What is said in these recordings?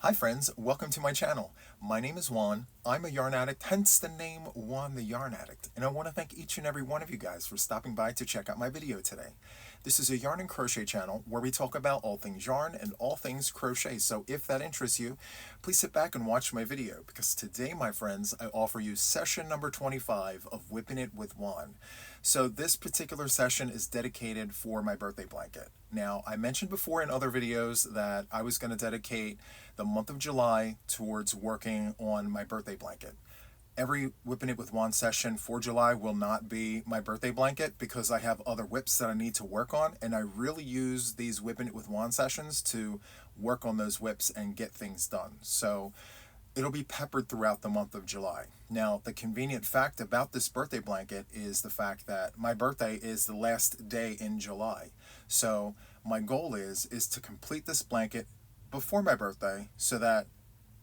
Hi friends, welcome to my channel. My name is Juan. I'm a yarn addict, hence the name Juan the Yarn Addict. And I want to thank each and every one of you guys for stopping by to check out my video today. This is a yarn and crochet channel where we talk about all things yarn and all things crochet. So if that interests you, please sit back and watch my video, because today, my friends, I offer you session number 25 of Whipping It with Juan. So this particular session is dedicated for my birthday blanket. Now, I mentioned before in other videos that I was going to dedicate the month of July towards working on my birthday blanket. Every Whipping It with Juan session for July will not be my birthday blanket because I have other whips that I need to work on, and I really use these Whipping It with Juan sessions to work on those whips and get things done. So it'll be peppered throughout the month of July. Now, the convenient fact about this birthday blanket is the fact that my birthday is the last day in July. So my goal is to complete this blanket before my birthday so that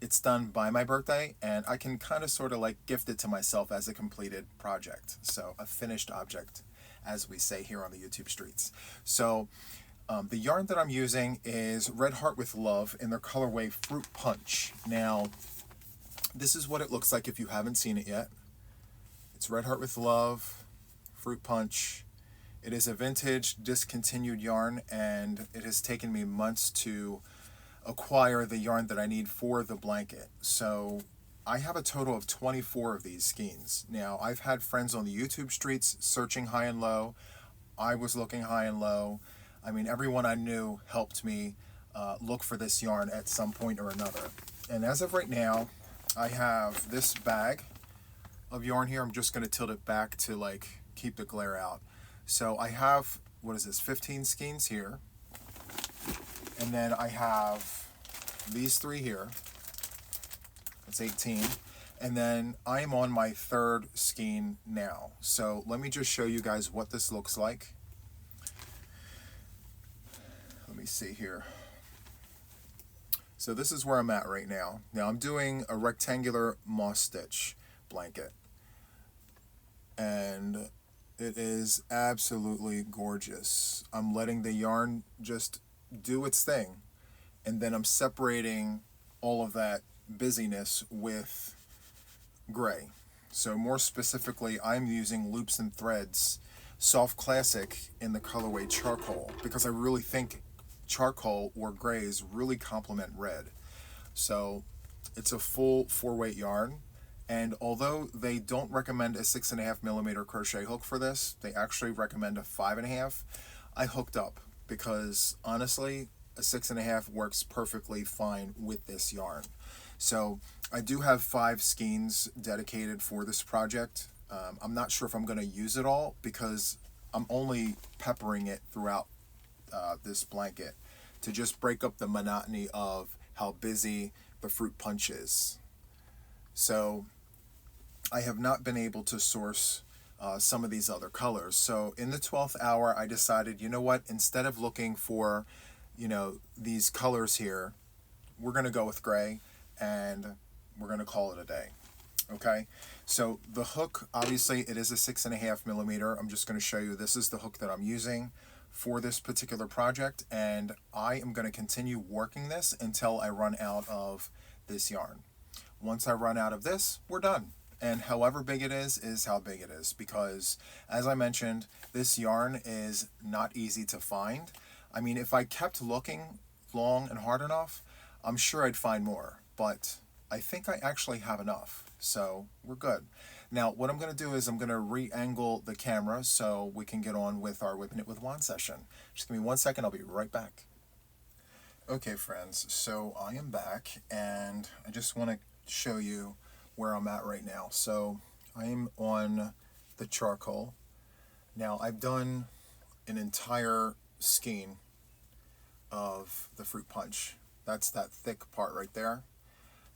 it's done by my birthday and I can kind of sort of like gift it to myself as a completed project. So a finished object, as we say here on the YouTube streets. So the yarn that I'm using is Red Heart with Love in their colorway Fruit Punch. Now, this is what it looks like if you haven't seen it yet. It's Red Heart with Love, Fruit Punch. It is a vintage discontinued yarn, and it has taken me months to acquire the yarn that I need for the blanket. So I have a total of 24 of these skeins. Now, I've had friends on the YouTube streets searching high and low. I was looking high and low. I mean, everyone I knew helped me look for this yarn at some point or another. And as of right now, I have this bag of yarn here. I'm just going to tilt it back to like keep the glare out. So I have, what is this, 15 skeins here. And then I have these three here. That's 18. And then I'm on my third skein now. So let me just show you guys what this looks like. Let me see here. So this is where I'm at right now. Now I'm doing a rectangular moss stitch blanket. And it is absolutely gorgeous. I'm letting the yarn just do its thing, and then I'm separating all of that busyness with gray. So more specifically, I'm using Loops and Threads Soft Classic in the colorway Charcoal, because I really think charcoal or grays really complement red. So it's a full 4-weight yarn, and although they don't recommend a 6.5mm crochet hook for this, they actually recommend a 5.5. I hooked up because honestly, a 6.5 works perfectly fine with this yarn. So I do have 5 skeins dedicated for this project. I'm not sure if I'm going to use it all because I'm only peppering it throughout this blanket to just break up the monotony of how busy the fruit punch is. So I have not been able to source some of these other colors. So in the 12th hour, I decided, you know what, instead of looking for, these colors here, we're going to go with gray and we're going to call it a day. Okay, so the hook, obviously it is a 6.5mm. I'm just going to show you, this is the hook that I'm using for this particular project, and I am going to continue working this until I run out of this yarn. Once I run out of this, we're done. And however big it is how big it is, because as I mentioned, this yarn is not easy to find. I mean, if I kept looking long and hard enough, I'm sure I'd find more, but I think I actually have enough, so we're good. Now, what I'm going to do is I'm going to re-angle the camera so we can get on with our Whipping It with Juan session. Just give me 1 second, I'll be right back. Okay, friends, so I am back, and I just want to show you where I'm at right now. So I'm on the charcoal. Now I've done an entire skein of the fruit punch. That's that thick part right there.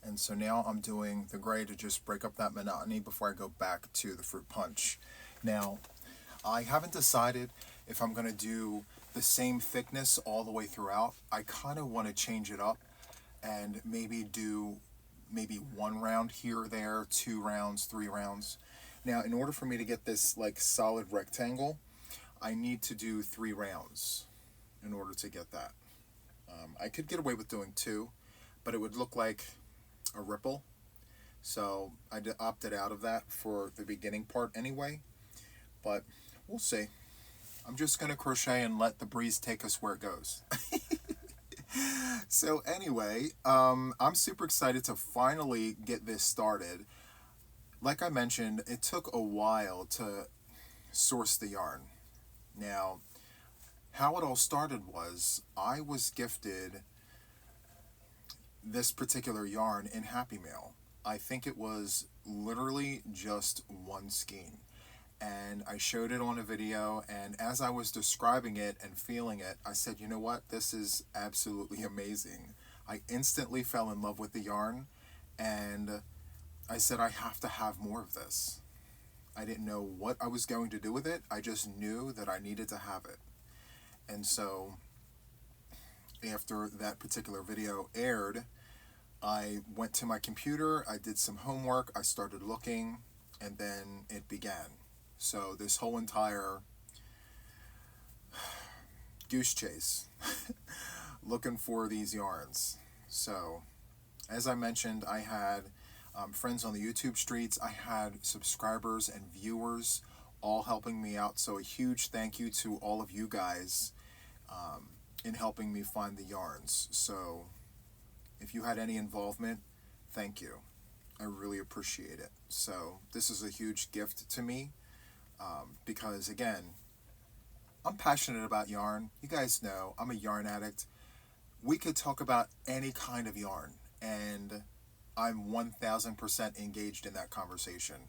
And so now I'm doing the gray to just break up that monotony before I go back to the fruit punch. Now, I haven't decided if I'm going to do the same thickness all the way throughout. I kind of want to change it up and maybe do 1 round here or there, 2 rounds, 3 rounds. Now, in order for me to get this like solid rectangle, I need to do 3 rounds in order to get that. I could get away with doing 2, but it would look like a ripple. So I opted out of that for the beginning part anyway, but we'll see. I'm just going to crochet and let the breeze take us where it goes. So anyway, I'm super excited to finally get this started. Like I mentioned, it took a while to source the yarn. Now, how it all started was I was gifted this particular yarn in Happy Mail. I think it was literally just one skein. And I showed it on a video, and as I was describing it and feeling it, I said, you know what, this is absolutely amazing. I instantly fell in love with the yarn, and I said, I have to have more of this. I didn't know what I was going to do with it. I just knew that I needed to have it. And so after that particular video aired, I went to my computer, I did some homework, I started looking, and then it began. So this whole entire goose chase looking for these yarns. So as I mentioned, I had friends on the YouTube streets, I had subscribers and viewers all helping me out. So a huge thank you to all of you guys in helping me find the yarns. So if you had any involvement, thank you. I really appreciate it. So this is a huge gift to me because, again, I'm passionate about yarn. You guys know I'm a yarn addict. We could talk about any kind of yarn, and I'm 1000% engaged in that conversation.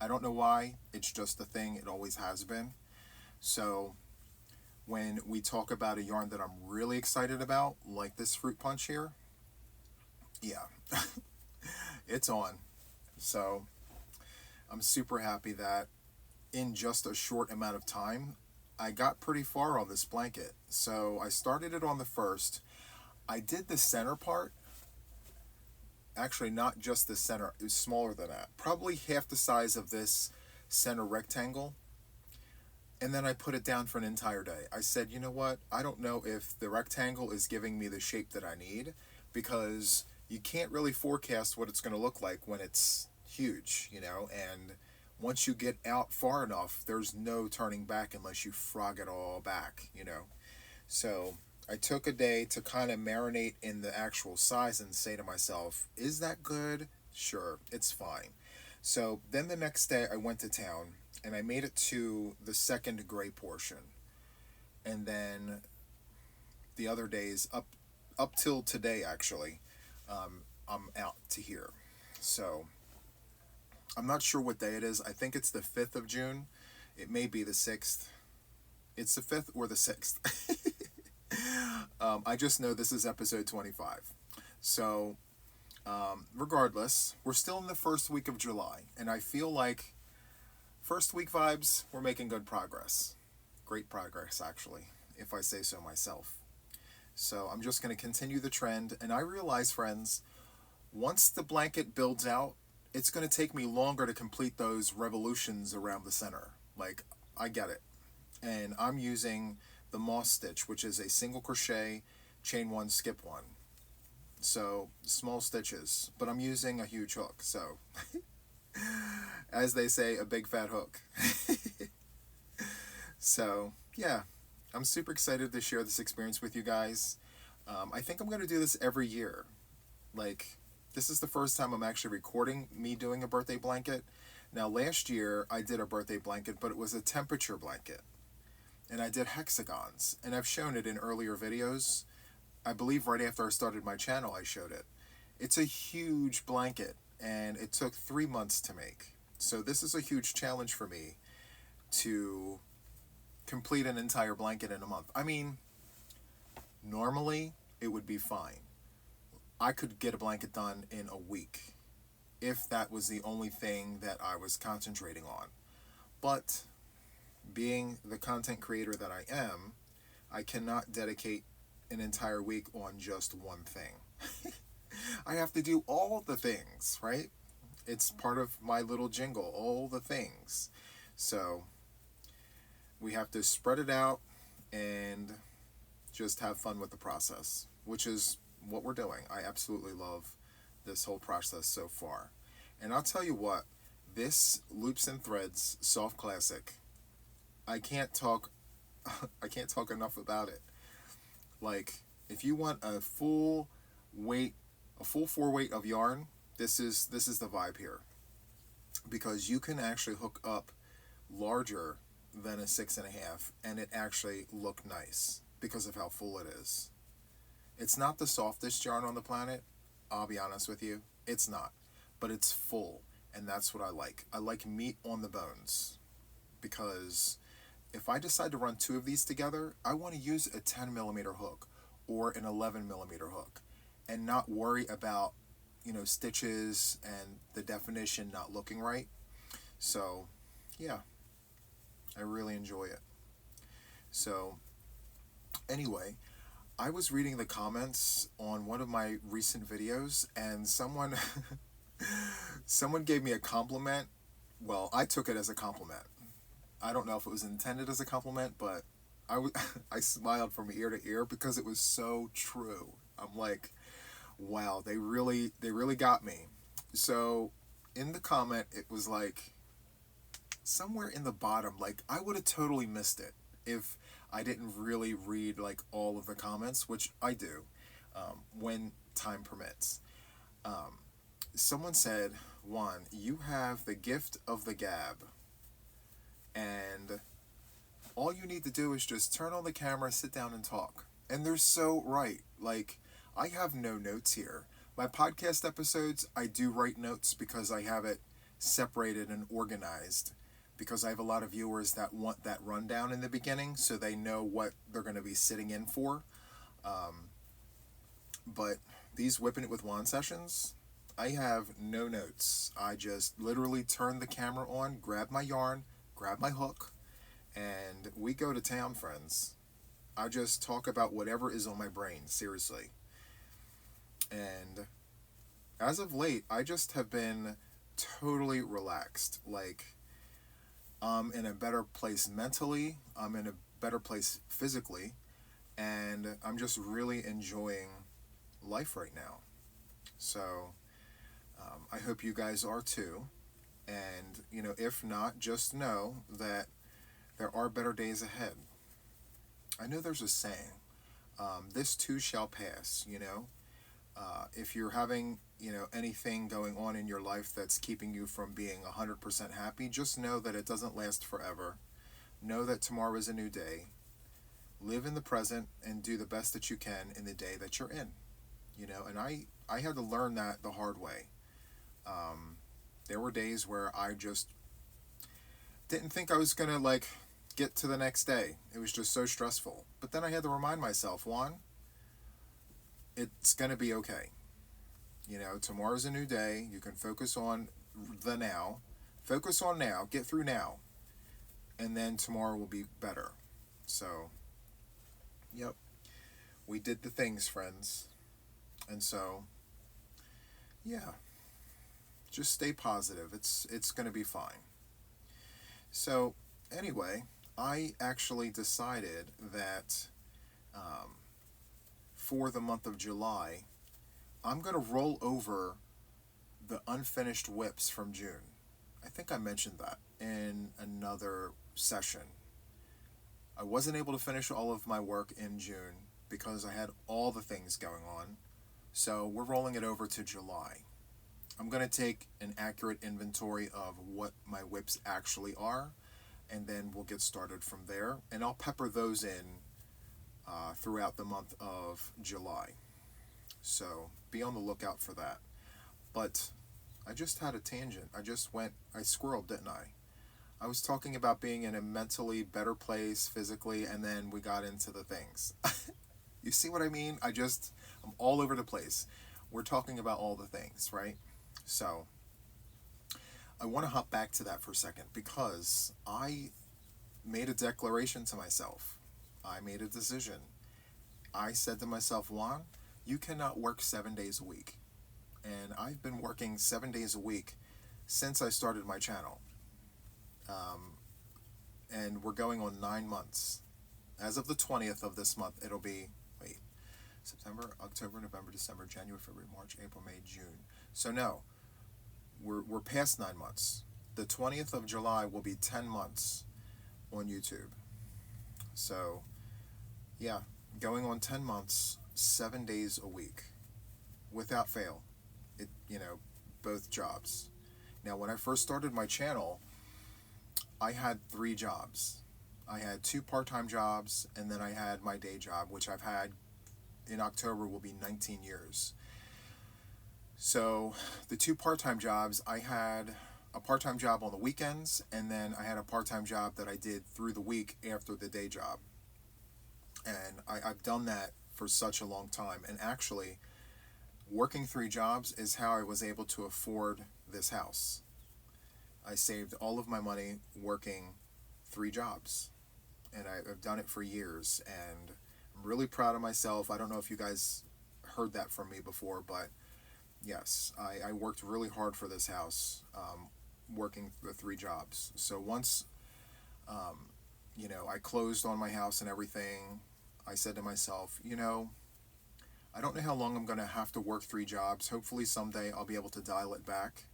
I don't know why. It's just a thing. It always has been. So when we talk about a yarn that I'm really excited about, like this fruit punch here, yeah, it's on. So I'm super happy that in just a short amount of time, I got pretty far on this blanket. So I started it on the 1st. I did the center part. Actually, not just the center. It was smaller than that. Probably half the size of this center rectangle. And then I put it down for an entire day. I said, you know what? I don't know if the rectangle is giving me the shape that I need, because you can't really forecast what it's going to look like when it's huge, you know, and once you get out far enough, there's no turning back unless you frog it all back, you know. So I took a day to kind of marinate in the actual size and say to myself, is that good? Sure, it's fine. So then the next day I went to town and I made it to the second gray portion. And then the other days, up till today actually, I'm out to here. So I'm not sure what day it is. I think it's the 5th of June. It may be the 6th. It's the 5th or the 6th. I just know this is episode 25. So regardless, we're still in the first week of July, and I feel like first week vibes, we're making good progress. Great progress, actually, if I say so myself. So I'm just going to continue the trend, and I realize, friends, once the blanket builds out, it's going to take me longer to complete those revolutions around the center. Like, I get it. And I'm using the moss stitch, which is a single crochet, chain 1, skip 1. So, small stitches, but I'm using a huge hook. So, as they say, a big fat hook. So, yeah, I'm super excited to share this experience with you guys. I think I'm going to do this every year. Like, this is the first time I'm actually recording me doing a birthday blanket. Now, last year, I did a birthday blanket, but it was a temperature blanket. And I did hexagons, and I've shown it in earlier videos. I believe right after I started my channel, I showed it. It's a huge blanket, and it took 3 months to make. So this is a huge challenge for me to complete an entire blanket in a month. I mean, normally, it would be fine. I could get a blanket done in a week if that was the only thing that I was concentrating on. But being the content creator that I am, I cannot dedicate an entire week on just one thing. I have to do all the things, right? It's part of my little jingle, all the things. So we have to spread it out and just have fun with the process, which is what we're doing. I absolutely love this whole process so far. And I'll tell you what, this Loops and Threads Soft Classic, I can't talk I can't talk enough about it. Like, if you want a full weight, a full 4 weight of yarn, this is the vibe here. Because you can actually hook up larger than a 6.5 and it actually look nice because of how full it is. It's not the softest yarn on the planet, I'll be honest with you. It's not. But it's full, and that's what I like. I like meat on the bones, because if I decide to run 2 of these together, I want to use a 10mm hook or an 11mm hook and not worry about, stitches and the definition not looking right. So, yeah, I really enjoy it. So, anyway, I was reading the comments on one of my recent videos, and someone someone gave me a compliment. Well, I took it as a compliment. I don't know if it was intended as a compliment, but I smiled from ear to ear because it was so true. I'm like, wow, they really got me. So in the comment, it was like somewhere in the bottom, like I would have totally missed it if I didn't really read like all of the comments, which I do when time permits. Someone said, Juan, you have the gift of the gab, and all you need to do is just turn on the camera, sit down, and talk. And they're so right. Like, I have no notes here. My podcast episodes, I do write notes because I have it separated and organized, because I have a lot of viewers that want that rundown in the beginning so they know what they're going to be sitting in for. But these WIPn It with Juan sessions, I have no notes. I just literally turn the camera on, grab my yarn, grab my hook, and we go to town, friends. I just talk about whatever is on my brain, seriously. And as of late, I just have been totally relaxed. Like, I'm in a better place mentally, I'm in a better place physically, and I'm just really enjoying life right now. So, I hope you guys are too. And, if not, just know that there are better days ahead. I know there's a saying, this too shall pass, if you're having, anything going on in your life that's keeping you from being 100% happy, just know that it doesn't last forever. Know that tomorrow is a new day. Live in the present and do the best that you can in the day that you're in. And I had to learn that the hard way. There were days where I just didn't think I was going to, get to the next day. It was just so stressful. But then I had to remind myself, Juan, it's going to be okay. Tomorrow's a new day. You can focus on the now. Focus on now. Get through now. And then tomorrow will be better. So, yep. We did the things, friends. And so, yeah. Just stay positive. It's going to be fine. So, anyway, I actually decided that for the month of July, I'm going to roll over the unfinished WIPs from June. I think I mentioned that in another session. I wasn't able to finish all of my work in June because I had all the things going on. So we're rolling it over to July. I'm going to take an accurate inventory of what my WIPs actually are, and then we'll get started from there. And I'll pepper those in throughout the month of July. So be on the lookout for that. But I just had a tangent. I squirreled, didn't I? I was talking about being in a mentally better place physically, and then we got into the things. You see what I mean? I'm all over the place. We're talking about all the things, right? So I want to hop back to that for a second, because I made a declaration to myself. I made a decision. I said to myself, Juan, you cannot work 7 days a week. And I've been working 7 days a week since I started my channel. And we're going on 9 months. As of the 20th of this month, it'll be, September, October, November, December, January, February, March, April, May, June. So no, we're past 9 months. The 20th of July will be 10 months on YouTube. So yeah, going on 10 months, 7 days a week, without fail. It, both jobs. Now, when I first started my channel, I had 3 jobs. I had 2 part-time jobs, and then I had my day job, which I've had in October will be 19 years. So the 2 part-time jobs, I had a part-time job on the weekends, and then I had a part-time job that I did through the week after the day job. And I've done that for such a long time. And actually, working 3 jobs is how I was able to afford this house. I saved all of my money working 3 jobs. And I've done it for years. And I'm really proud of myself. I don't know if you guys heard that from me before, but yes, I worked really hard for this house, working the 3 jobs. So once, I closed on my house and everything, I said to myself, I don't know how long I'm going to have to work 3 jobs. Hopefully someday I'll be able to dial it back.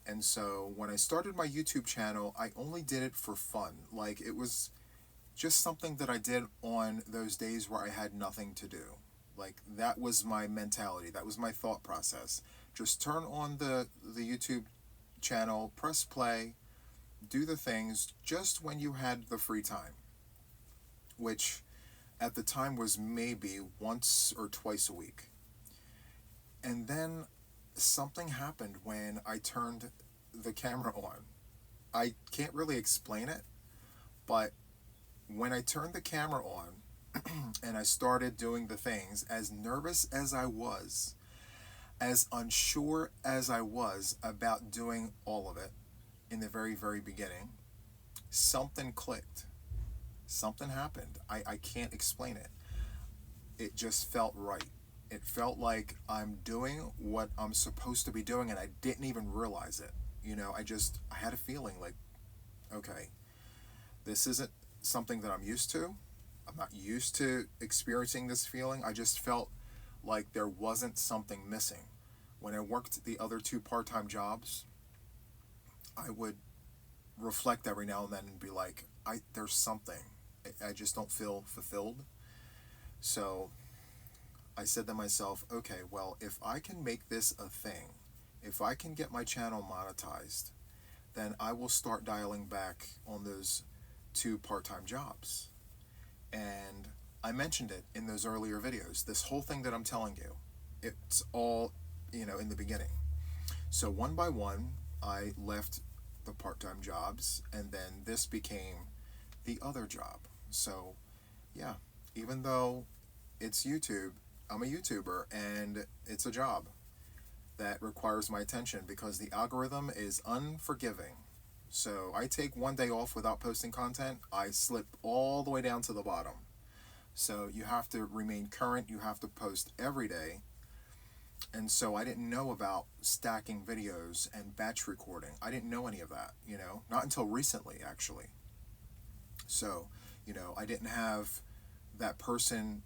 And so when I started my YouTube channel, I only did it for fun. Like, it was just something that I did on those days where I had nothing to do. Like, that was my mentality. That was my thought process. Just turn on the YouTube channel, press play, do the things just when you had the free time, which at the time was maybe once or twice a week. And then something happened when I turned the camera on. I can't really explain it, but when I turned the camera on and I started doing the things, as nervous as I was, as unsure as I was about doing all of it in the very, very beginning, something clicked. Something happened. I can't explain it. It just felt right. It felt like I'm doing what I'm supposed to be doing, and I didn't even realize it. I had a feeling like, okay, this isn't something that I'm used to. I'm not used to experiencing this feeling. I just felt like there wasn't something missing. When I worked the other 2 part-time jobs, I would reflect every now and then and be like, there's something. I just don't feel fulfilled. So I said to myself, okay, well, if I can make this a thing, if I can get my channel monetized, then I will start dialing back on those 2 part-time jobs. And I mentioned it in those earlier videos. This whole thing that I'm telling you, it's all, in the beginning. So one by one, I left the part-time jobs, and then this became the other job. So yeah, even though it's YouTube, I'm a YouTuber, and it's a job that requires my attention because the algorithm is unforgiving. So I take 1 day off without posting content, I slip all the way down to the bottom. So you have to remain current, you have to post every day. And so I didn't know about stacking videos and batch recording. I didn't know any of that, not until recently, actually. So, I didn't have that person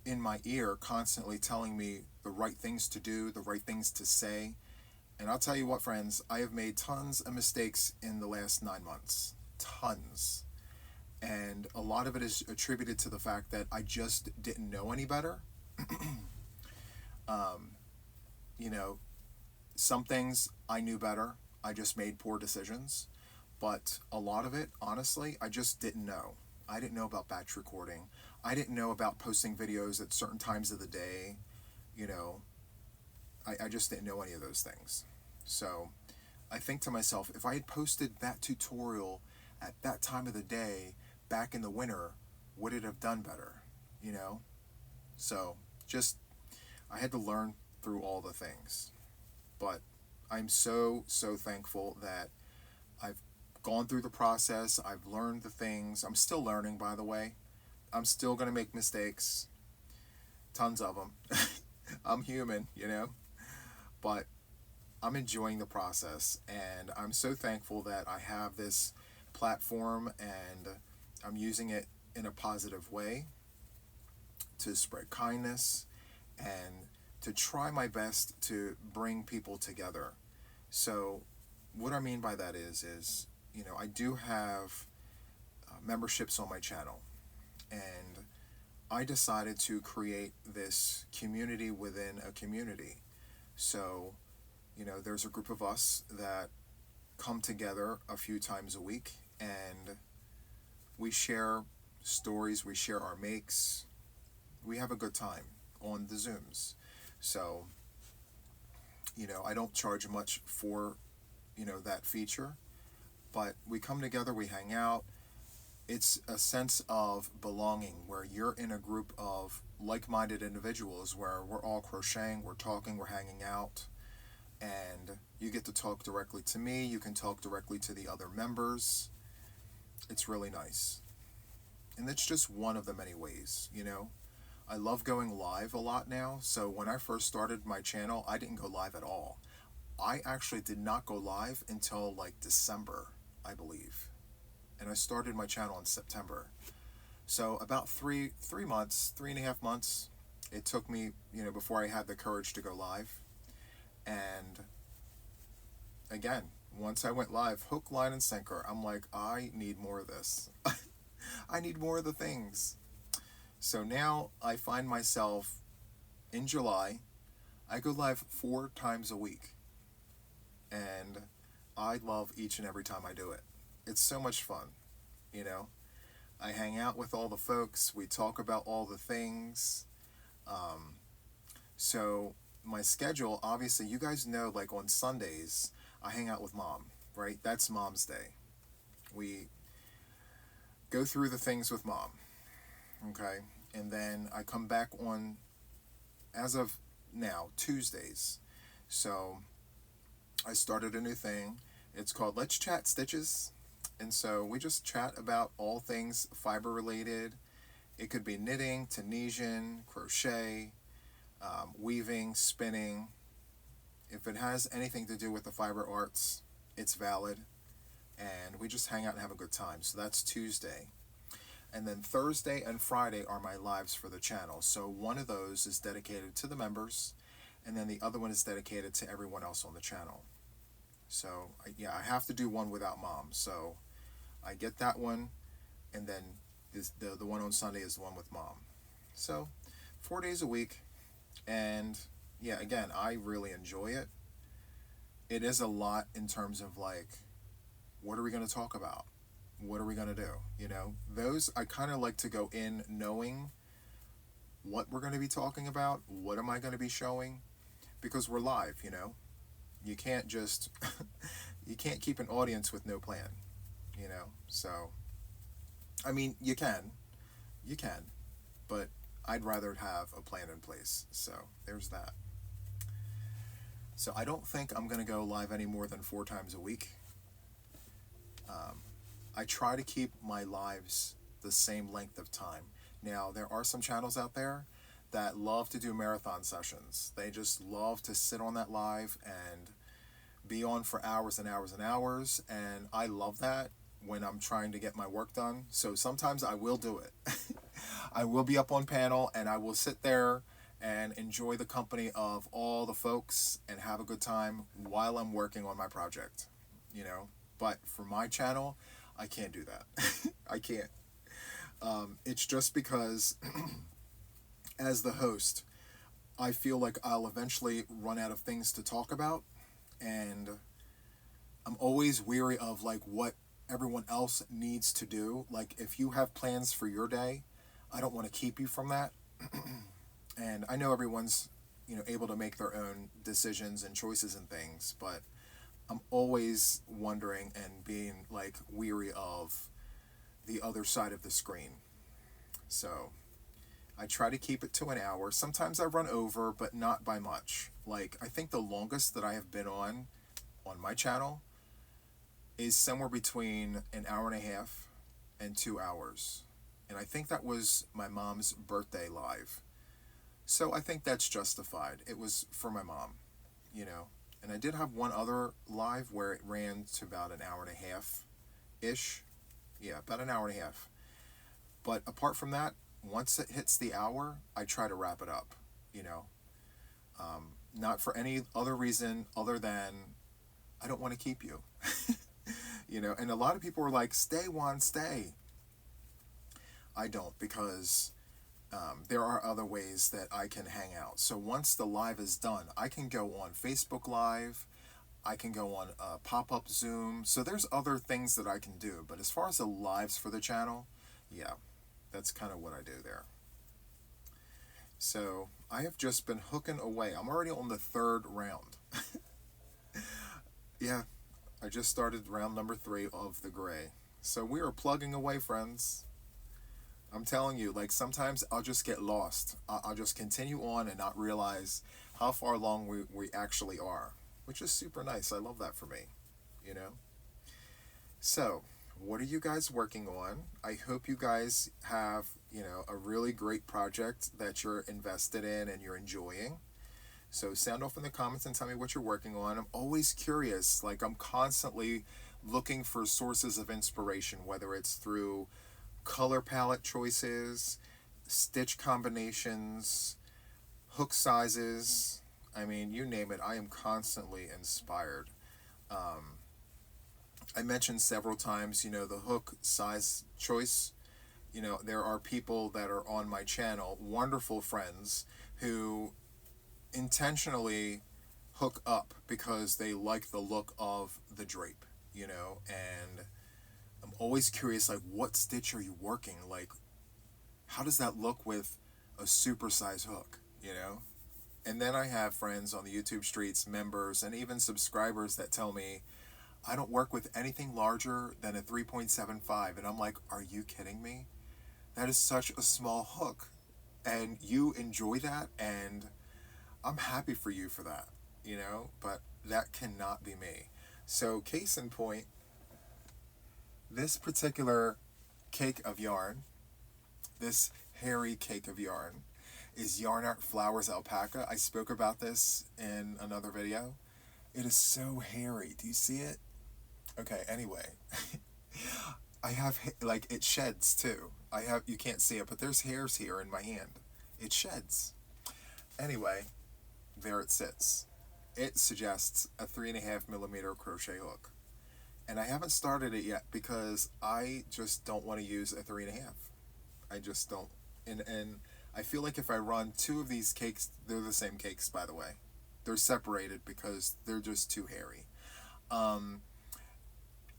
in my ear constantly telling me the right things to do, the right things to say. And I'll tell you what, friends, I have made tons of mistakes in the last 9 months. Tons. And a lot of it is attributed to the fact that I just didn't know any better. Some things I knew better. I just made poor decisions. But a lot of it, honestly, I just didn't know. I didn't know about batch recording. I didn't know about posting videos at certain times of the day. I just didn't know any of those things. So I think to myself, if I had posted that tutorial at that time of the day back in the winter, would it have done better? So I had to learn through all the things. But I'm so, so thankful that I've gone through the process. I've learned the things. I'm still learning, by the way. I'm still going to make mistakes. Tons of them. I'm human, But I'm enjoying the process, and I'm so thankful that I have this platform, and I'm using it in a positive way to spread kindness, and to try my best to bring people together. So what I mean by that is, I do have memberships on my channel, and I decided to create this community within a community. So, there's a group of us that come together a few times a week, and we share stories, we share our makes, we have a good time on the Zooms. So, I don't charge much for, that feature, but we come together, we hang out. It's a sense of belonging where you're in a group of like-minded individuals where we're all crocheting, we're talking, we're hanging out, and you get to talk directly to me, you can talk directly to the other members. It's really nice. And that's just one of the many ways, I love going live a lot now. So when I first started my channel, I didn't go live at all. I actually did not go live until like December, I believe. And I started my channel in September. So about three months, 3.5 months, it took me, before I had the courage to go live. And again, once I went live, hook, line, and sinker, I'm like, I need more of this. I need more of the things. So now I find myself in July, I go live 4 times a week. And I love each and every time I do it. It's so much fun, I hang out with all the folks, we talk about all the things. So my schedule, obviously, you guys know, like on Sundays, I hang out with Mom, right? That's Mom's Day. We go through the things with Mom, okay? And then I come back on, as of now, Tuesdays. So I started a new thing. It's called Let's Chat Stitches. And so we just chat about all things fiber related. It could be knitting, Tunisian, crochet, weaving, spinning. If it has anything to do with the fiber arts, it's valid. And we just hang out and have a good time. So that's Tuesday. And then Thursday and Friday are my lives for the channel. So one of those is dedicated to the members, and then the other one is dedicated to everyone else on the channel. So I have to do one without Mom. So I get that one, and then the one on Sunday is the one with Mom. So 4 days a week, and again, I really enjoy it. It is a lot in terms of like, what are we going to talk about? What are we going to do? Those, I kind of like to go in knowing what we're going to be talking about. What am I going to be showing? Because we're live, You can't just, you can't keep an audience with no plan, So, I mean, you can, but I'd rather have a plan in place. So there's that. So I don't think I'm going to go live any more than 4 times a week. I try to keep my lives the same length of time. Now, there are some channels out there that love to do marathon sessions. They just love to sit on that live and be on for hours and hours and hours. And I love that when I'm trying to get my work done. So sometimes I will do it. I will be up on panel and I will sit there and enjoy the company of all the folks and have a good time while I'm working on my project, But for my channel, I can't do that. I can't. It's just because as the host, I feel like I'll eventually run out of things to talk about, and I'm always weary of like what everyone else needs to do. Like if you have plans for your day, I don't want to keep you from that. And I know everyone's, able to make their own decisions and choices and things, but I'm always wondering and being like weary of the other side of the screen. So I try to keep it to an hour. Sometimes I run over, but not by much. Like I think the longest that I have been on my channel is somewhere between an hour and a half and 2 hours. And I think that was my mom's birthday live. So I think that's justified. It was for my mom, And I did have one other live where it ran to about an hour and a half-ish. Yeah, about an hour and a half. But apart from that, once it hits the hour, I try to wrap it up, you know. Not for any other reason other than I don't want to keep you. You know, and a lot of people are like, stay, Juan, stay. I don't, because there are other ways that I can hang out. So once the live is done, I can go on Facebook Live, I can go on pop-up Zoom. So there's other things that I can do. But as far as the lives for the channel, yeah, that's kind of what I do there. So I have just been hooking away. I'm already on the 3rd round. Yeah, I just started round number 3 of the gray. So we are plugging away, friends. I'm telling you, like, sometimes I'll just get lost. I'll just continue on and not realize how far along we actually are, which is super nice. I love that for me, you know? So, what are you guys working on? I hope you guys have, you know, a really great project that you're invested in and you're enjoying. So sound off in the comments and tell me what you're working on. I'm always curious. Like, I'm constantly looking for sources of inspiration, whether it's through color palette choices, stitch combinations, hook sizes. I mean, you name it, I am constantly inspired. I mentioned several times, you know, the hook size choice. You know, there are people that are on my channel, wonderful friends, who intentionally hook up because they like the look of the drape, you know, and I'm always curious, like, what stitch are you working? Like, how does that look with a super size hook, you know? And then I have friends on the YouTube streets, members, and even subscribers that tell me, I don't work with anything larger than a 3.75. And I'm like, are you kidding me? That is such a small hook. And you enjoy that, and I'm happy for you for that, you know? But that cannot be me. So, case in point, this particular cake of yarn, this hairy cake of yarn, is Yarn Art Flowers Alpaca. I spoke about this in another video. It is so hairy. Do you see it? Okay, anyway. I have, like, it sheds too. You can't see it, but there's hairs here in my hand. It sheds. Anyway, there it sits. It suggests a 3.5mm crochet hook. And I haven't started it yet because I just don't want to use a 3.5. I just don't. And I feel like if I run 2 of these cakes, they're the same cakes, by the way. They're separated because they're just too hairy.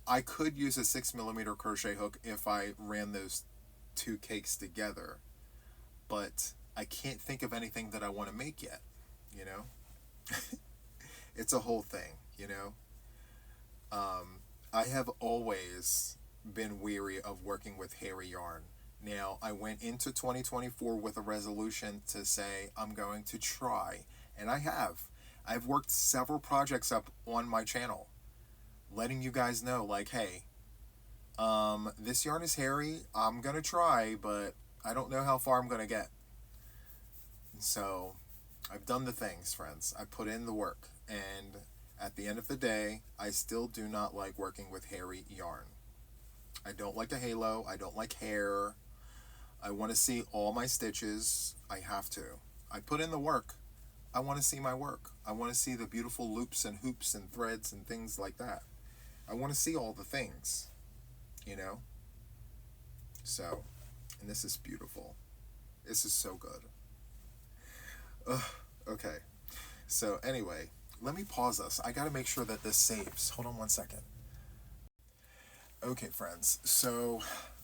I could use a 6mm crochet hook if I ran those 2 cakes together, but I can't think of anything that I want to make yet, you know? It's a whole thing, you know? I have always been weary of working with hairy yarn. Now, I went into 2024 with a resolution to say I'm going to try, and I have. I've worked several projects up on my channel, letting you guys know, like, hey, this yarn is hairy, I'm going to try, but I don't know how far I'm going to get. So, I've done the things, friends. I put in the work, and at the end of the day, I still do not like working with hairy yarn. I don't like a halo. I don't like hair. I want to see all my stitches. I have to. I put in the work. I want to see my work. I want to see the beautiful loops and hoops and threads and things like that. I want to see all the things, you know? So, and this is beautiful. This is so good. Okay. So, anyway, let me pause this. I got to make sure that this saves. Hold on one second. Okay, friends. So,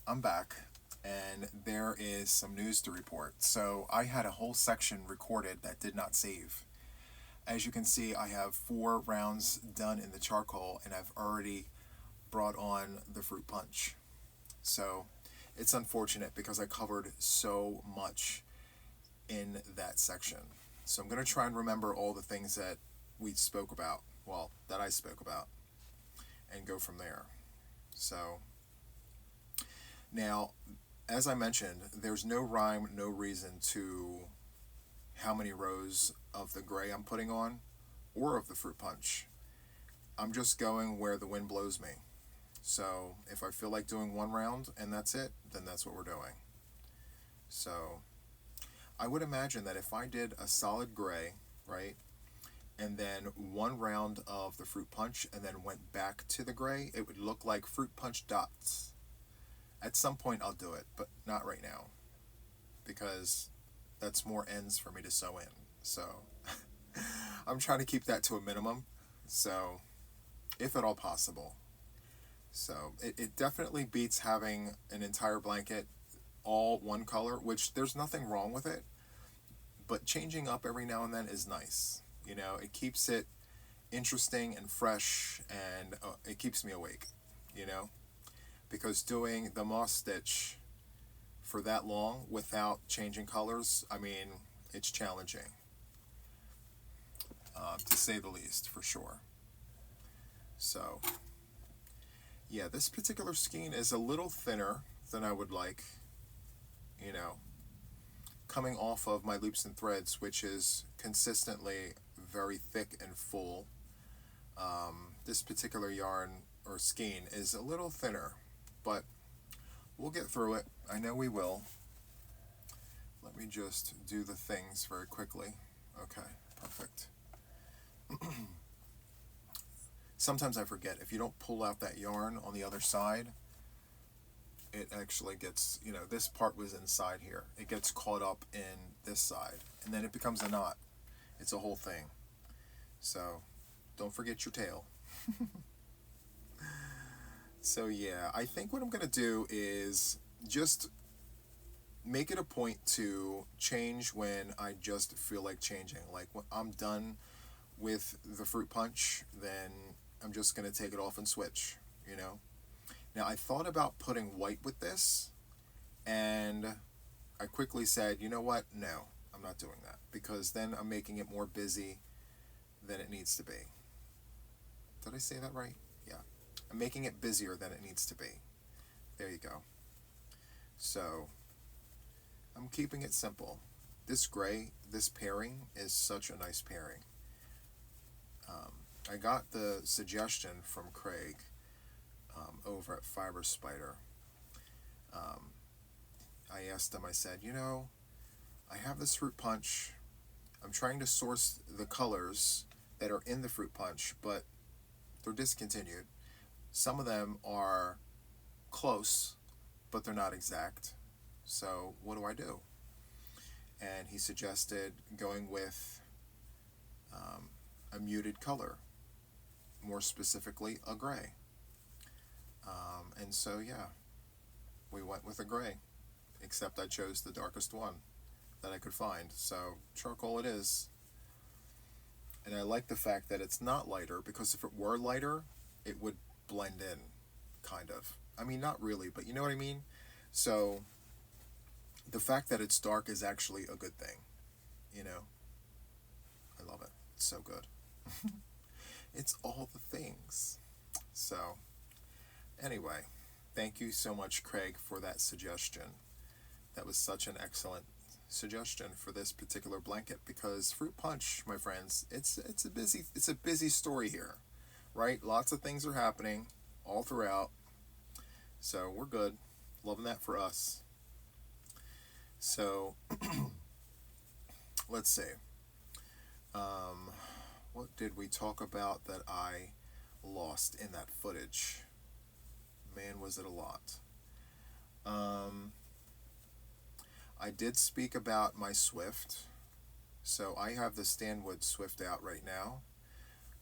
I'm back, and there is some news to report. So, I had a whole section recorded that did not save. As you can see, I have 4 rounds done in the charcoal, and I've already brought on the fruit punch. So, it's unfortunate because I covered so much in that section. So I'm going to try and remember all the things that we spoke about, well, that I spoke about, and go from there. So, now, as I mentioned, there's no rhyme, no reason to how many rows of the gray I'm putting on, or of the fruit punch. I'm just going where the wind blows me. So, if I feel like doing 1 round and that's it, then that's what we're doing. So I would imagine that if I did a solid gray, right, and then one round of the fruit punch and then went back to the gray, it would look like fruit punch dots. At some point I'll do it, but not right now, because that's more ends for me to sew in. So I'm trying to keep that to a minimum, so if at all possible. So it definitely beats having an entire blanket all one color, which there's nothing wrong with it, but changing up every now and then is nice. You know, it keeps it interesting and fresh, and it keeps me awake, you know, because doing the moss stitch for that long without changing colors, I mean, it's challenging, to say the least, for sure. So yeah, this particular skein is a little thinner than I would like, you know, coming off of my loops and threads, which is consistently very thick and full. This particular yarn or skein is a little thinner, but we'll get through it. I know we will. Let me just do the things very quickly. Okay, perfect. Sometimes I forget, if you don't pull out that yarn on the other side, it actually gets, you know, this part was inside here. It gets caught up in this side, and then it becomes a knot. It's a whole thing. So don't forget your tail. So yeah, I think what I'm going to do is just make it a point to change when I just feel like changing. Like when I'm done with the fruit punch, then I'm just going to take it off and switch, you know. Now I thought about putting white with this, and I quickly said, you know what, no, I'm not doing that, because then I'm making it more busy than it needs to be. Did I say that right? Yeah. I'm making it busier than it needs to be. There you go. So I'm keeping it simple. This gray, this pairing is such a nice pairing. I got the suggestion from Craig over at Fiber Spider. I asked him, I said, you know, I have this fruit punch. I'm trying to source the colors that are in the fruit punch, but they're discontinued. Some of them are close, but they're not exact. So what do I do? And he suggested going with a muted color, more specifically a gray. And so yeah, we went with a gray, except I chose the darkest one that I could find. So charcoal it is. And I like the fact that it's not lighter, because if it were lighter, it would blend in, kind of. I mean, not really, but you know what I mean? So the fact that it's dark is actually a good thing, you know? I love it. It's so good. It's all the things. So anyway, thank you so much, Craig, for that suggestion. That was such an excellent suggestion for this particular blanket, because fruit punch, my friends, it's a busy story here, right? Lots of things are happening all throughout. So we're good. Loving that for us. So let's see. What did we talk about that I lost in that footage? Man, was it a lot. I did speak about my Swift. So I have the Stanwood Swift out right now.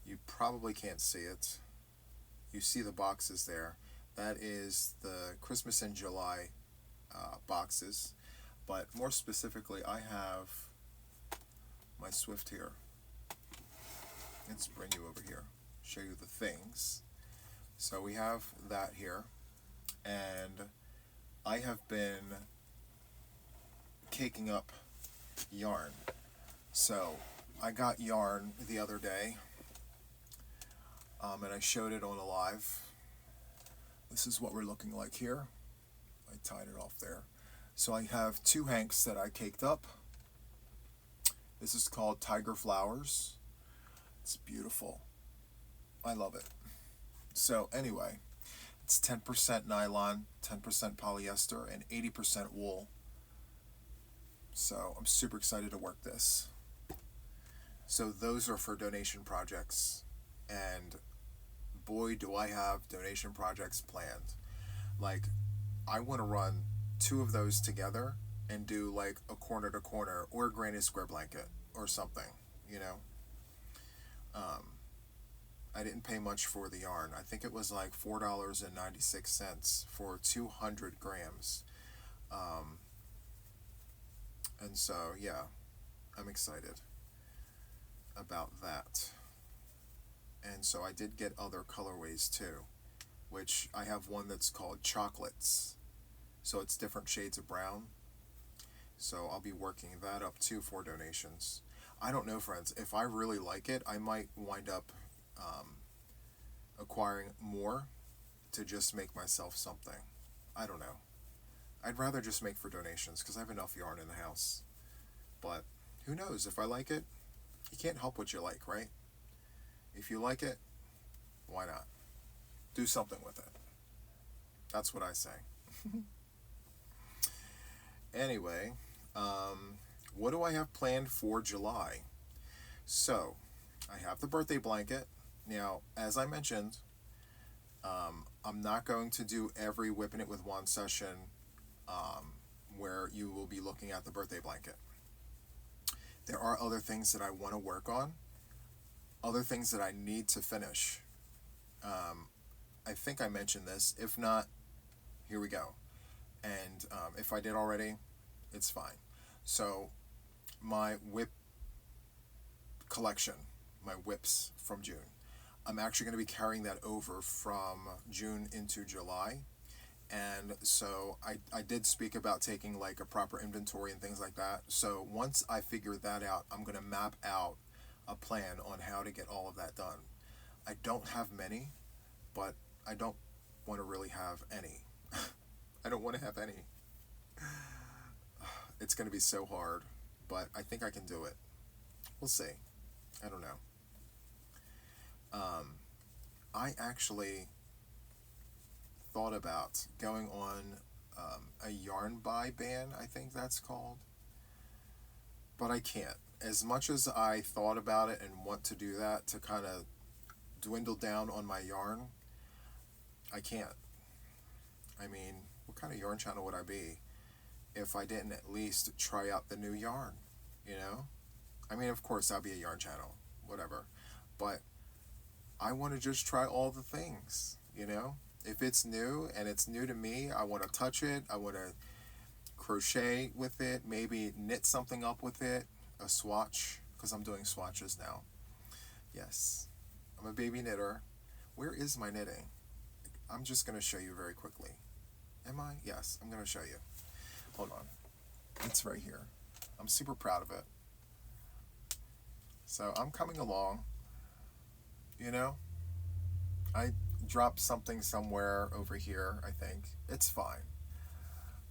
You probably can't see it. You see the boxes there. That is the Christmas in July boxes. But more specifically, I have my Swift here. Let's bring you over here, show you the things. So we have that here, and I have been caking up yarn. So I got yarn the other day, and I showed it on a live. This is what we're looking like here. I tied it off there. So I have 2 hanks that I caked up. This is called Tiger Flowers. It's beautiful. I love it. So anyway, it's 10% nylon, 10% polyester, and 80% wool. So I'm super excited to work this. So those are for donation projects, and boy do I have donation projects planned. Like, I want to run two of those together and do like a corner to corner or a granny square blanket or something, you know. I didn't pay much for the yarn. I think it was like $4.96 for 200 grams. And so, yeah, I'm excited about that. And so I did get other colorways too, which I have one that's called Chocolates. So it's different shades of brown. So I'll be working that up too for donations. I don't know, friends. If I really like it, I might wind up acquiring more to just make myself something. I don't know. I'd rather just make for donations because I have enough yarn in the house. But who knows? If I like it, you can't help what you like, right? If you like it, why not? Do something with it. That's what I say. Anyway, what do I have planned for July? So, I have the birthday blanket. Now, as I mentioned, I'm not going to do every WIPn It with Juan session where you will be looking at the birthday blanket. There are other things that I want to work on, other things that I need to finish. I think I mentioned this. If not, here we go. And if I did already, it's fine. So, my WIP collection, my WIPs from June, I'm actually going to be carrying that over from June into July. And so I did speak about taking like a proper inventory and things like that. So once I figure that out, I'm going to map out a plan on how to get all of that done. I don't have many, but I don't want to really have any. I don't want to have any. It's going to be so hard, but I think I can do it. We'll see. I don't know. I actually thought about going on a yarn buy ban, I think that's called. But I can't. As much as I thought about it and want to do that to kind of dwindle down on my yarn, I can't. I mean, what kind of yarn channel would I be if I didn't at least try out the new yarn, you know? I mean, of course, I'll be a yarn channel, whatever. But I want to just try all the things, you know? If it's new and it's new to me, I want to touch it. I want to crochet with it, maybe knit something up with it, a swatch, because I'm doing swatches now. Yes, I'm a baby knitter. Where is my knitting? I'm just going to show you very quickly. Am I? Yes, I'm going to show you. Hold on. It's right here. I'm super proud of it. So I'm coming along. You know, I dropped something somewhere over here, I think. It's fine.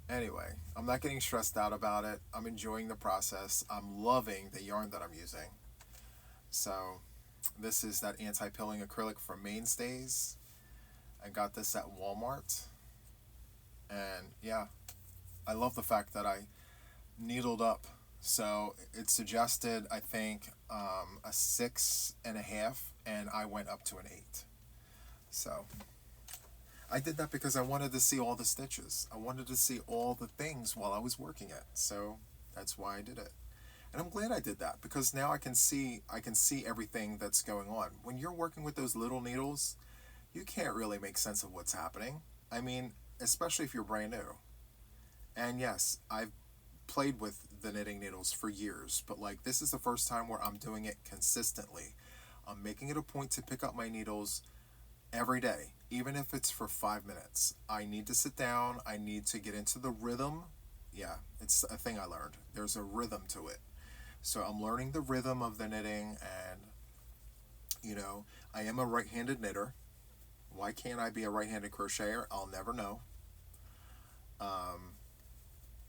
Anyway, I'm not getting stressed out about it. I'm enjoying the process. I'm loving the yarn that I'm using. So, this is that anti-pilling acrylic from Mainstays. I got this at Walmart. And yeah, I love the fact that I needled up. So, it suggested, I think, a 6.5, and I went up to an 8. So I did that because I wanted to see all the stitches. I wanted to see all the things while I was working it. So that's why I did it. And I'm glad I did that because now I can see everything that's going on. When you're working with those little needles, you can't really make sense of what's happening. I mean, especially if you're brand new. And yes, I've played with the knitting needles for years, but like this is the first time where I'm doing it consistently. I'm making it a point to pick up my needles every day, even if it's for 5 minutes. I need to sit down. I need to get into the rhythm. Yeah, it's a thing I learned. There's a rhythm to it. So I'm learning the rhythm of the knitting, and, you know, I am a right-handed knitter. Why can't I be a right-handed crocheter? I'll never know.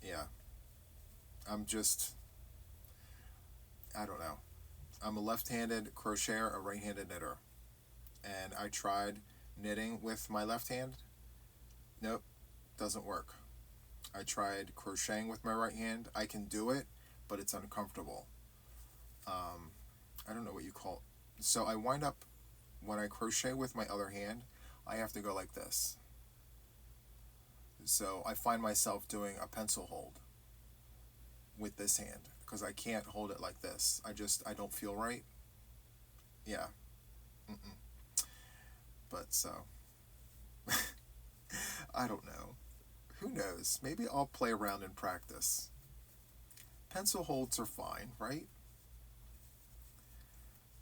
Yeah. I don't know. I'm a left-handed crocheter, a right-handed knitter. And I tried knitting with my left hand. Nope, doesn't work. I tried crocheting with my right hand. I can do it, but it's uncomfortable. I don't know what you call it. So I wind up, when I crochet with my other hand, I have to go like this. So I find myself doing a pencil hold with this hand because I can't hold it like this. I don't feel right. Yeah. But so, I don't know. Who knows? Maybe I'll play around and practice. Pencil holds are fine, right?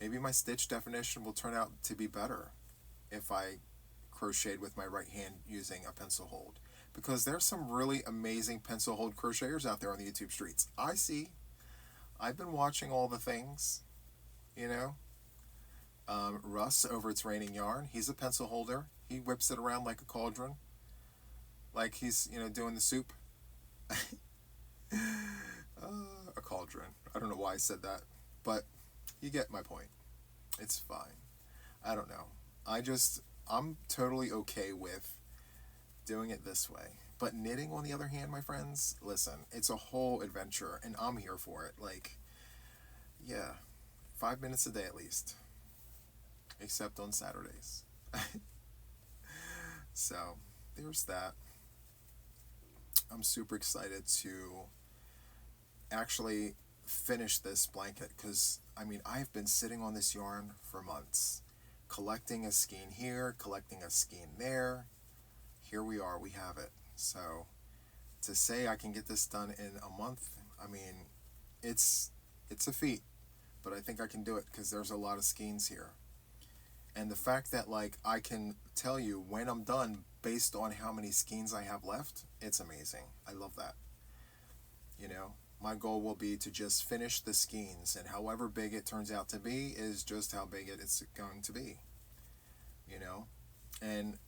Maybe my stitch definition will turn out to be better if I crocheted with my right hand using a pencil hold. Because there's some really amazing pencil hold crocheters out there on the YouTube streets. I see. I've been watching all the things, you know. Russ over It's Raining Yarn, he's a pencil holder. He whips it around like a cauldron. Like he's, doing the soup. A cauldron. I don't know why I said that. But you get my point. It's fine. I don't know. I'm totally okay with doing it this way. But knitting, on the other hand, my friends, listen, it's a whole adventure, and I'm here for it. Like, yeah, 5 minutes a day at least. Except on Saturdays. So, there's that. I'm super excited to actually finish this blanket because, I've been sitting on this yarn for months. Collecting a skein here, collecting a skein there. Here we are, we have it. So, to say I can get this done in a month, it's a feat. But I think I can do it because there's a lot of skeins here. And the fact that, I can tell you when I'm done based on how many skeins I have left, it's amazing. I love that. My goal will be to just finish the skeins, and however big it turns out to be is just how big it's going to be. And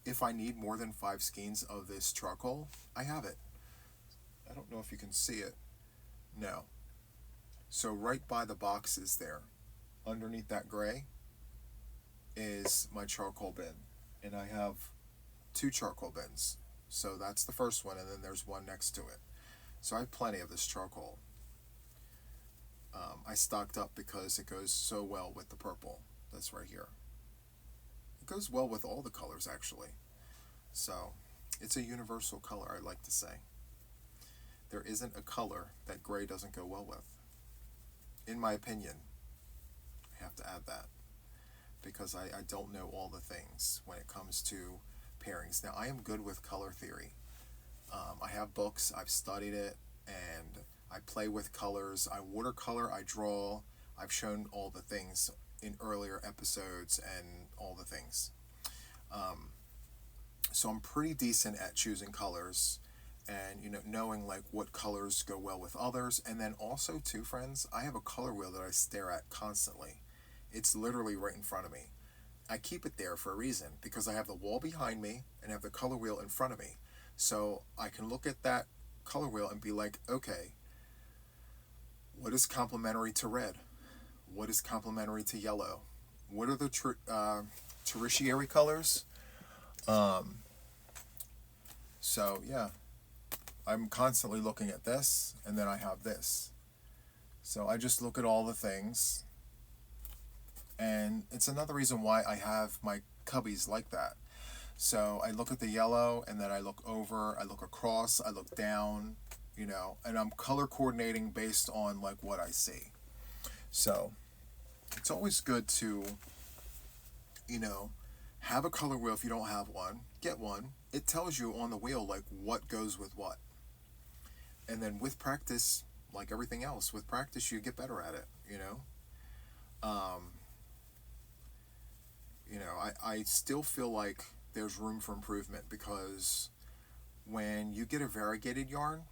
if I need more than 5 skeins of this charcoal, I have it. I don't know if you can see it. No. So right by the boxes there, underneath that gray, is my charcoal bin. And I have 2 charcoal bins. So that's the first one, and then there's one next to it. So I have plenty of this charcoal. I stocked up because it goes so well with the purple that's right here. It goes well with all the colors, actually. So it's a universal color, I like to say. There isn't a color that gray doesn't go well with. In my opinion, I have to add that. Because I don't know all the things when it comes to pairings. Now, I am good with color theory. I have books, I've studied it, and I play with colors. I watercolor, I draw. I've shown all the things in earlier episodes and all the things. So I'm pretty decent at choosing colors and, knowing what colors go well with others. And then also, too, friends, I have a color wheel that I stare at constantly. It's literally right in front of me. I keep it there for a reason, because I have the wall behind me and have the color wheel in front of me. So I can look at that color wheel and be like, okay, what is complementary to red? What is complementary to yellow? What are the tertiary colors? So yeah, I'm constantly looking at this, and then I have this. So I just look at all the things. And it's another reason why I have my cubbies like that. So I look at the yellow, and then I look over, I look across, I look down, and I'm color coordinating based on what I see. So it's always good to, have a color wheel. If you don't have one, get one. It tells you on the wheel what goes with what. And then with practice, like everything else, with practice you get better at it, I still feel like there's room for improvement, because when you get a variegated yarn,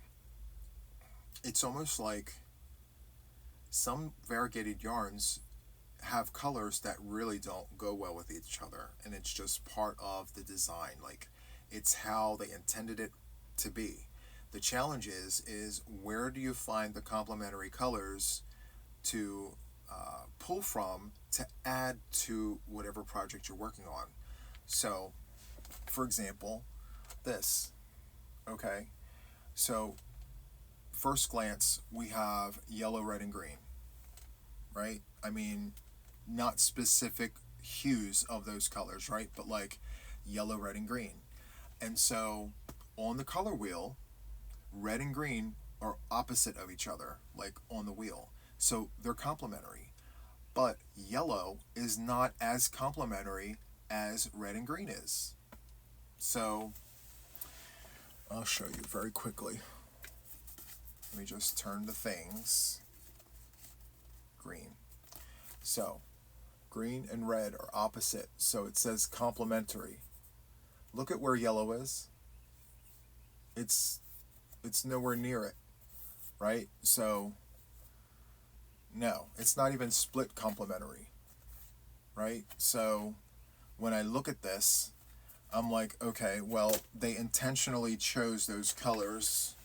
it's almost like some variegated yarns have colors that really don't go well with each other, and it's just part of the design. It's how they intended it to be. The challenge is where do you find the complementary colors to pull from to add to whatever project you're working on. So, for example, this, okay? So first glance, we have yellow, red, and green, right? I mean, not specific hues of those colors, right? But like yellow, red, and green. And so on the color wheel, red and green are opposite of each other, like on the wheel. So they're complementary. But yellow is not as complementary as red and green is. So I'll show you very quickly. Let me just turn the things green. So green and red are opposite, so it says complementary. Look at where yellow is. It's nowhere near it, right? So no, it's not even split complementary, right? So when I look at this, I'm like, okay, well, they intentionally chose those colors,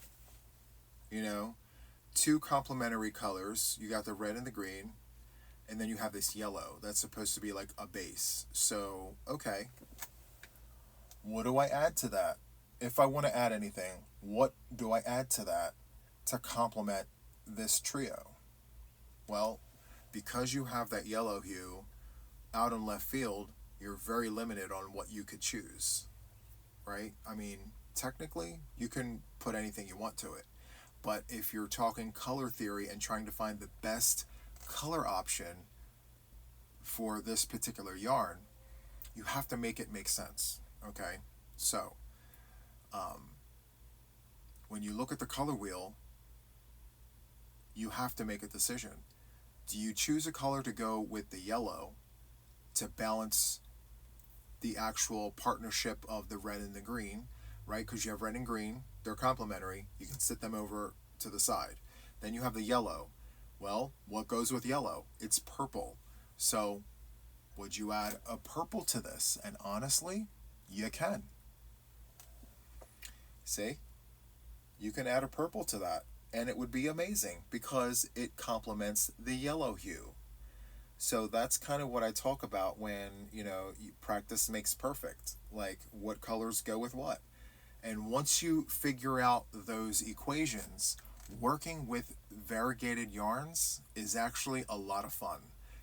you know, two complementary colors. You got the red and the green, and then you have this yellow that's supposed to be like a base. So, okay, what do I add to that? If I want to add anything, what do I add to that to complement this trio? Well, because you have that yellow hue out in left field, you're very limited on what you could choose, right? I mean, technically, you can put anything you want to it. But if you're talking color theory and trying to find the best color option for this particular yarn, you have to make it make sense, okay? So, when you look at the color wheel, you have to make a decision. Do you choose a color to go with the yellow to balance the actual partnership of the red and the green, right? Because you have red and green, they're complementary. You can sit them over to the side. Then you have the yellow. Well, what goes with yellow? It's purple. So would you add a purple to this? And honestly, you can. See? You can add a purple to that, and it would be amazing because it complements the yellow hue. So that's kind of what I talk about when, practice makes perfect. Like, what colors go with what. And once you figure out those equations, working with variegated yarns is actually a lot of fun.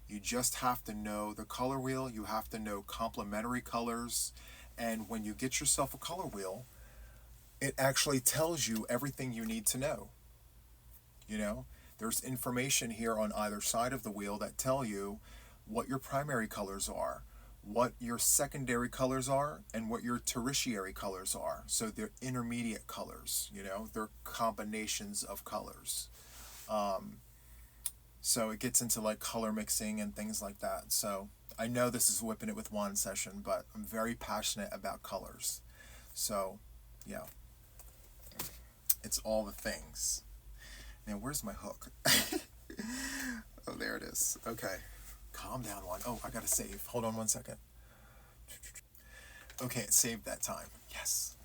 You just have to know the color wheel, you have to know complementary colors, and when you get yourself a color wheel, it actually tells you everything you need to know. There's information here on either side of the wheel that tell you what your primary colors are, what your secondary colors are, and what your tertiary colors are. So they're intermediate colors, they're combinations of colors. So it gets into like color mixing and things like that. So I know this is Whipping It with Juan session, but I'm very passionate about colors. So, yeah, it's all the things. Now, where's my hook? Oh, there it is. Okay. Calm down, Juan. Oh, I gotta save. Hold on 1 second. Okay, it saved that time. Yes.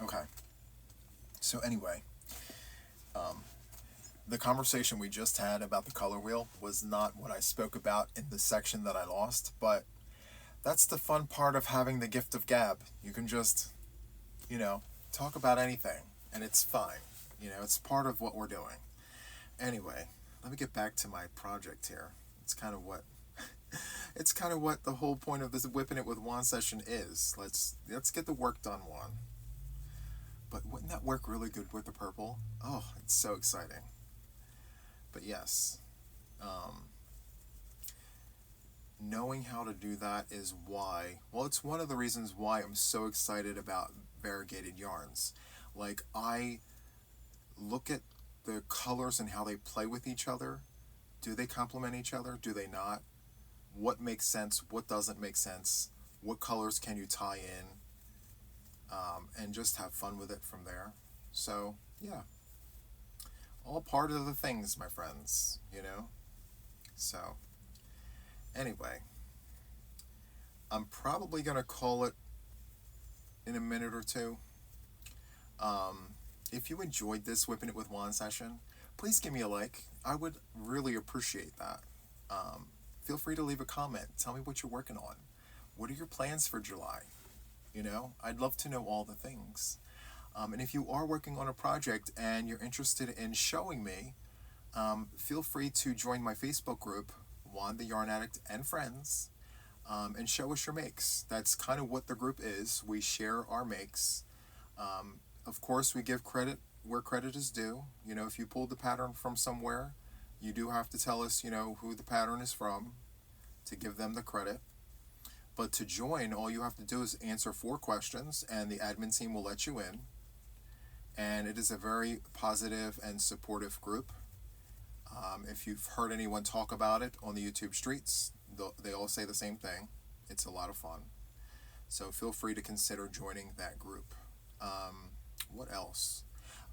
Okay. So anyway, the conversation we just had about the color wheel was not what I spoke about in the section that I lost, but that's the fun part of having the gift of gab. You can just, talk about anything, and it's fine. It's part of what we're doing. Anyway, let me get back to my project here. It's kind of what the whole point of this Whipping It with Juan session is. Let's get the work done, Juan. But wouldn't that work really good with the purple? Oh, it's so exciting. But yes, knowing how to do that is it's one of the reasons why I'm so excited about variegated yarns. Like, I look at the colors and how they play with each other. Do they complement each other? Do they not? What makes sense? What doesn't make sense? What colors can you tie in? And just have fun with it from there. So, yeah. All part of the things, my friends, So, anyway, I'm probably going to call it in a minute or two. If you enjoyed this Whipping It with Juan session, please give me a like. I would really appreciate that. Feel free to leave a comment. Tell me what you're working on. What are your plans for July? I'd love to know all the things. And if you are working on a project and you're interested in showing me, feel free to join my Facebook group, Juan the Yarn Addict and Friends, and show us your makes. That's kind of what the group is. We share our makes. Of course, we give credit where credit is due. You know, if you pulled the pattern from somewhere, you do have to tell us, you know, who the pattern is from to give them the credit. But to join, all you have to do is answer 4 questions, and the admin team will let you in. And it is a very positive and supportive group. If you've heard anyone talk about it on the YouTube streets, they all say the same thing. It's a lot of fun. So feel free to consider joining that group. What else?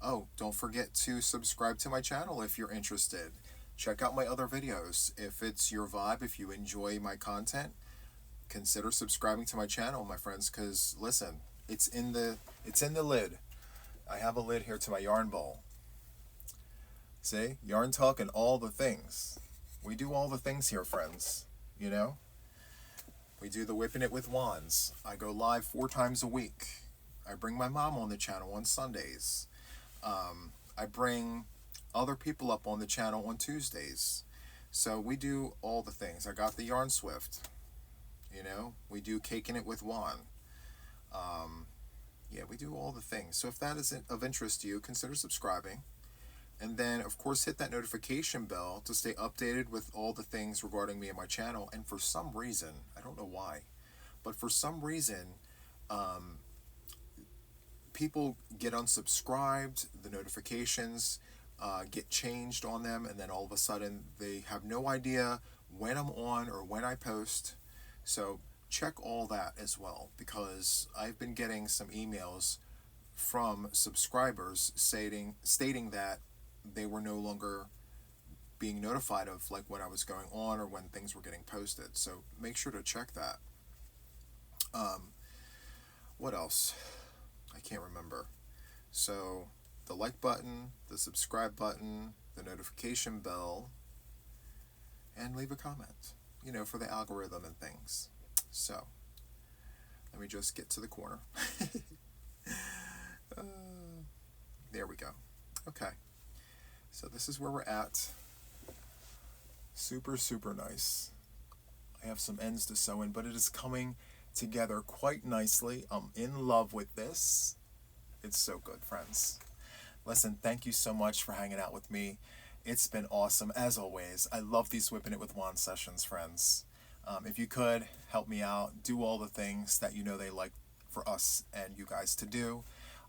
Oh, don't forget to subscribe to my channel if you're interested. Check out my other videos. If it's your vibe, if you enjoy my content, consider subscribing to my channel, my friends, because listen, it's in the lid. I have a lid here to my yarn bowl. See? Yarn talk and all the things. We do all the things here, friends. You know? We do the WIPn It with Juans. I go live 4 times a week. I bring my mom on the channel on Sundays. I bring other people up on the channel on Tuesdays. So we do all the things. I got the Yarn Swift. You know? We do Caking It with Juan. Yeah, we do all the things. So if that is of interest to you, consider subscribing. And then, of course, hit that notification bell to stay updated with all the things regarding me and my channel. And for some reason, I don't know why, but for some reason, people get unsubscribed, the notifications get changed on them, and then all of a sudden, they have no idea when I'm on or when I post. So check all that as well, because I've been getting some emails from subscribers stating that they were no longer being notified of like when I was going on or when things were getting posted. So make sure to check that. What else? I can't remember. So the like button, the subscribe button, the notification bell, and leave a comment, you know, for the algorithm and things. So let me just get to the corner. There we go. Okay. So this is where we're at. Super, super nice. I have some ends to sew in, but it is coming together quite nicely. I'm in love with this. It's so good, friends. Listen, thank you so much for hanging out with me. It's been awesome, as always. I love these WIPn It with Juan sessions, friends. If you could, help me out. Do all the things that you know they like for us and you guys to do.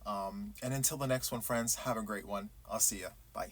And until the next one, friends, have a great one. I'll see ya. Bye.